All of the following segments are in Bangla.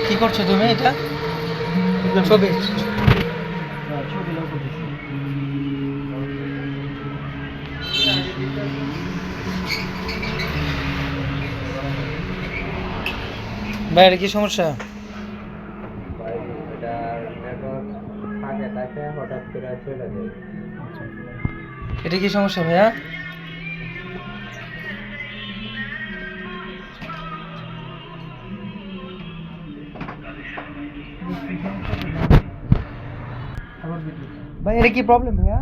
কি করছো তুমি এটা? ছবি বাইরে কি সমস্যা? এটা কি সমস্যা ভাইয়া? ভাই এটা কি প্রবলেম ভাইয়া?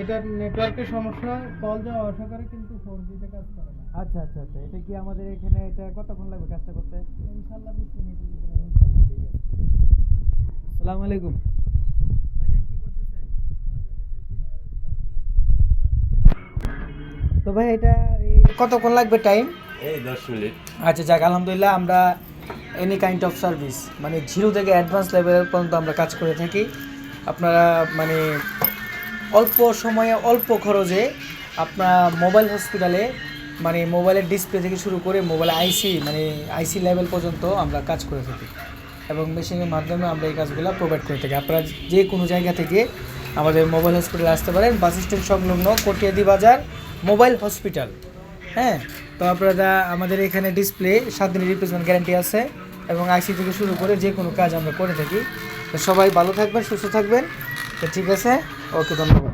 এটা নেটওয়ার্কের সমস্যা, কল যাওয়া আসা করে কিন্তু 4G তে কাজ করে না। আচ্ছা আচ্ছা আচ্ছা, এটা কি আমাদের এখানে এটা কতক্ষণ লাগবে কাজটা করতে? ইনশাআল্লাহ 20 মিনিটের ভিতরে। ইনশাআল্লাহ, ঠিক আছে। আসসালামু আলাইকুম ভাইজান, কি করতেছেন? তো ভাই এটা কতক্ষণ লাগবে টাইম? এই 10 মিনিট। আচ্ছা যাক, আলহামদুলিল্লাহ আমরা এনি কাইন্ড অফ সার্ভিস মানে জিরো থেকে অ্যাডভান্স লেভেল পর্যন্ত আমরা কাজ করে থাকি। আপনারা মানে অল্প সময়ে অল্প খরচে আপনার মোবাইল হসপিটালে মানে মোবাইলের ডিসপ্লে থেকে শুরু করে মোবাইল আইসি মানে আইসি লেভেল পর্যন্ত আমরা কাজ করে থাকি এবং মেশিনের মাধ্যমে আমরা এই কাজগুলো প্রোভাইড করে থাকি। আপনারা যে কোনো জায়গা থেকে আমাদের মোবাইল হসপিটালে আসতে পারেন, বাস স্ট্যান্ড সংলগ্ন কটিয়াদি বাজার মোবাইল হসপিটাল। হ্যাঁ, তো আপনারা আমাদের এখানে ডিসপ্লে 7 দিনের রিপ্লেসমেন্ট গ্যারান্টি আছে এবং আইসি থেকে শুরু করে যে কোনো কাজ আমরা করে থাকি। তো সবাই ভালো থাকবেন, সুস্থ থাকবেন। তো ঠিক আছে, ওকে, ধন্যবাদ।